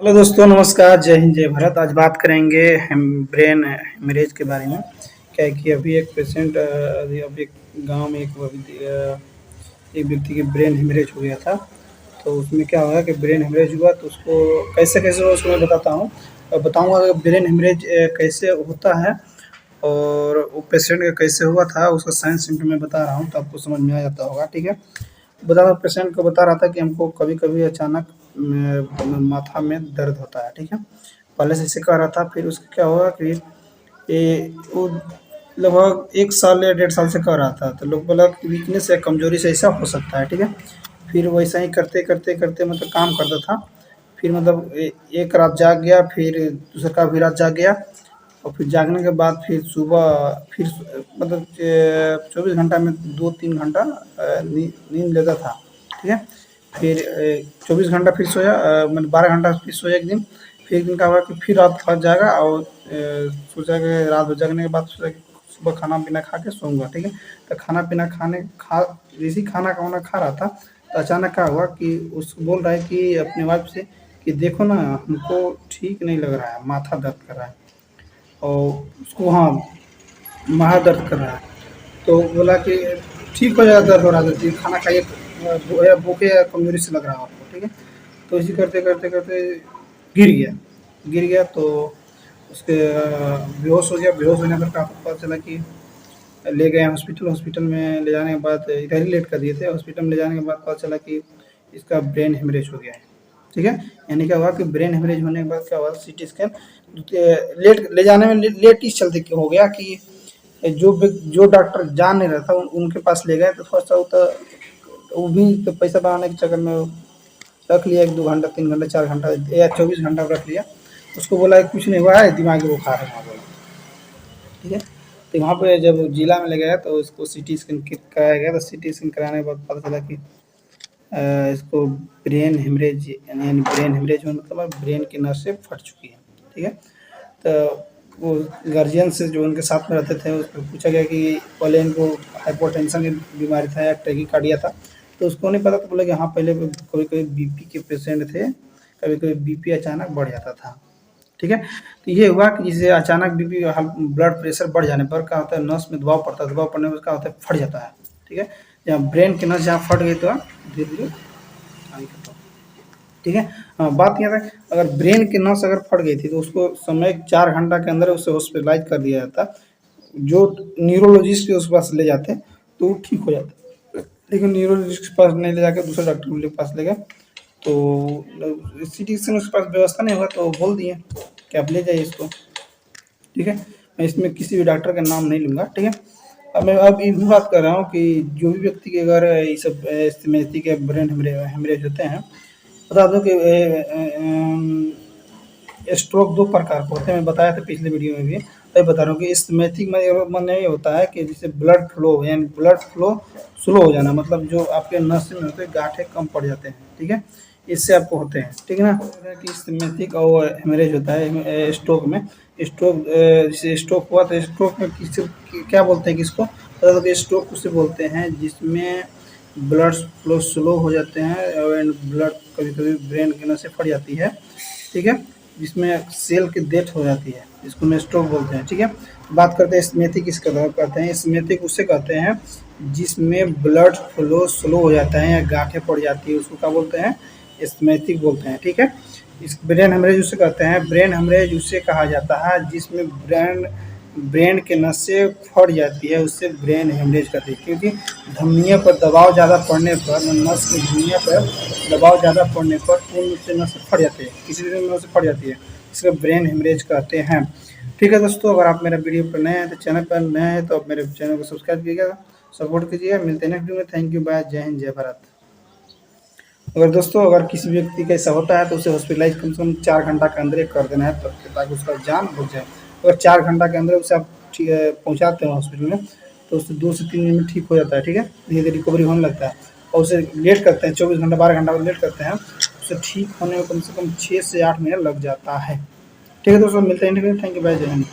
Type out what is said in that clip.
Hello दोस्तों, नमस्कार। जय हिंद, जय भारत। आज बात करेंगे हम ब्रेन हेमरेज के बारे में। क्या है कि अभी एक पेशेंट अभी एक गांव में एक व्यक्ति की ब्रेन हेमरेज हो गया था। तो उसमें क्या हुआ कि ब्रेन हेमरेज हुआ तो उसको कैसे कैसे हुआ उसको मैं बताता हूँ और बताऊँगा कि ब्रेन हेमरेज कैसे होता है और वो पेशेंट का कैसे हुआ था, उसका साइन सिम्टम मैं बता रहा हूँ तो आपको समझ में आ जाता होगा। ठीक है। बता रहा पेशेंट को बता रहा था कि हमको कभी-कभी अचानक माथा में दर्द होता है, ठीक है। पहले से ऐसे कह रहा था, फिर उसका क्या हुआ कि वो लगभग 1 साल या 1.5 साल से कह रहा था, तो लोग बोला कि वीकनेस या कमज़ोरी से ऐसा हो सकता है, ठीक है। फिर वैसा ही करते मतलब काम करता था। फिर मतलब एक रात जाग गया, फिर दूसरा भी रात जाग गया और फिर जागने के बाद फिर सुबह फिर मतलब 24 घंटा में 2-3 घंटा नींद लेता था, ठीक है। फिर 24 घंटा फिर सोया, मतलब 12 घंटा फिर सोया एक दिन। फिर एक दिन क्या हुआ कि फिर रात भर जागा और सोचा कि रात भर जागने के बाद सोचा कि सुबह खाना-पीना खा के सोऊँगा, ठीक है। तो खाना-पीना जैसे ही खाना-वाना खा रहा था, तो अचानक क्या हुआ कि उसको बोल रहा है कि अपनी वाइफ़ से कि देखो ना, हमको ठीक नहीं लग रहा है, माथा दर्द कर रहा है। और उसको, हाँ, माथा दर्द कर रहा है। तो बोला कि ठीक हो जाएगा दर्द हो रहा है तो खाना खाइए, भूखे या कमज़ोरी से लग रहा है आपको, ठीक है। तो ऐसे करते गिर गया तो उसके बेहोश हो गया। बेहोश होने पर का पता चला कि ले गए हॉस्पिटल। हॉस्पिटल में ले जाने के बाद इधर ही लेट कर दिए थे। हॉस्पिटल में ले जाने के बाद पता चला कि इसका ब्रेन हेमरेज हो गया है, ठीक है। यानी क्या हुआ कि ब्रेन हेमरेज होने के बाद क्या हुआ, सीटी स्कैन लेट ले जाने में लेट इस चलते हो गया कि जो डॉक्टर जान नहीं रहा था उनके पास ले गए तो थोड़ा सा वो भी तो पैसा बनाने के चक्कर में रख लिया, 1-2 घंटा, 3 घंटा, 4 घंटा या 24 घंटा रख लिया। उसको बोला कि कुछ नहीं हुआ है, दिमागी बुखार है वहाँ बोला, ठीक है। तो वहाँ पे जब जिला में ले गया तो उसको सीटी स्कैन कराया गया। तो सीटी स्कैन कराने के बाद पता चला कि इसको ब्रेन हेमरेज यानी ब्रेन हेमरेज मतलब ब्रेन की नसें फट चुकी हैं, ठीक है। तो वो गार्जियन से जो उनके साथ में रहते थे उसको पूछा गया कि पहले इनको हाइपरटेंशन की बीमारी था या टैकीकार्डिया था, तो उसको नहीं पता। तो बोला कि हाँ, पहले कभी-कभी बीपी के पेशेंट थे, कभी-कभी बीपी अचानक बढ़ जाता था, ठीक है। तो ये हुआ कि जैसे अचानक बीपी ब्लड प्रेशर बढ़ जाने पर क्या होता है, नस में दबाव पड़ता है, दबाव पड़ने पर क्या होता है, फट जाता है, ठीक है। जहाँ ब्रेन की नस जहाँ फट गई तो धीरे-धीरे आगे खत्म, ठीक है। हाँ, बात ये है अगर ब्रेन की नस अगर फट गई थी तो उसको समय 4 घंटा के अंदर उसे हॉस्पिटलाइज़ कर दिया जाता। जो न्यूरोलॉजिस्ट के उस पास ले जाते तो वो ठीक हो जाता। लेकिन न्यूरोलॉजिस्ट के पास नहीं ले जाके दूसरे डॉक्टर के पास ले गए। तो सिटी से उसके पास व्यवस्था नहीं हुआ तो बोल दिए कि आप ले जाइए इसको, ठीक है। मैं इसमें किसी भी डॉक्टर का नाम नहीं लूँगा, ठीक है। अब मैं अब ये भी बात कर रहा हूँ कि जो भी व्यक्ति के अगर ये सब स्थिति के ब्रेन हेमरेज होते हैं, बता दूँ कि स्ट्रोक 2 प्रकार के होते हैं। मैं बताया था पिछले वीडियो में भी, तभी बता रहा हूँ कि इस्केमेटिक में ये होता है कि जैसे ब्लड फ्लो यानी ब्लड फ्लो स्लो हो जाना, मतलब जो आपके नस में होते हैं गाँठें कम पड़ जाते हैं, ठीक है। इससे आपको होते हैं, ठीक है ना। कि इस्केमेटिक और हेमरेज होता है स्ट्रोक में। जैसे स्ट्रोक हुआ तो स्ट्रोक में क्या बोलते हैं किसको, बता दो कि स्ट्रोक उसे बोलते हैं जिसमें ब्लड फ्लो स्लो हो जाते हैं और ब्लड कभी-कभी ब्रेन की नसें फट जाती है, ठीक है। जिसमें सेल की डेथ हो जाती है, जिसको में स्ट्रोक बोलते हैं, ठीक है। बात करते हैं स्मृति किसका कहते हैं। स्मृति उसे कहते हैं जिसमें ब्लड फ्लो स्लो हो जाता है या गांठें पड़ जाती है, उसको क्या बोलते हैं, स्मृतिक बोलते हैं, ठीक है। इस ब्रेन हेमरेज उसे कहते हैं। ब्रेन हेमरेज उसे कहा जाता है जिसमें ब्रेन ब्रेन के नसें फट जाती है, उससे ब्रेन हेमरेज कहते हैं। क्योंकि धमनियों पर दबाव ज़्यादा पड़ने पर, नस की धमनियों पर दबाव ज़्यादा पड़ने पर उनसे नस फट जाती है, किसी भी नस फट जाती है, इसको ब्रेन हेमरेज कहते हैं, ठीक है। दोस्तों, अगर आप मेरा वीडियो पर नए हैं तो चैनल पर नए हैं तो आप मेरे चैनल को सब्सक्राइब कीजिएगा, सपोर्ट कीजिएगा। मिलते हैं नेक्स्ट वीडियो में। थैंक यू, बाय, जय हिंद, जय भारत। अगर दोस्तों अगर किसी व्यक्ति का ऐसा होता है तो उसे हॉस्पिटलाइज कम से कम 4 घंटा के अंदर ही कर देना है, ताकि उसका जान बच जाए। अगर 4 घंटा के अंदर उसे आप पहुँचाते हैं हॉस्पिटल में तो उससे 2 से 3 दिन में ठीक हो जाता है, ठीक है। धीरे धीरे रिकवरी होने लगता है। और उसे लेट करते हैं 24 घंटा 12 घंटा लेट करते हैं, उसे ठीक होने में कम से कम 6 से 8 महीने लग जाता है, ठीक है। दोस्तों, मिलते हैं इंटरव्यू। थैंक यू, बाय, जय हिंद।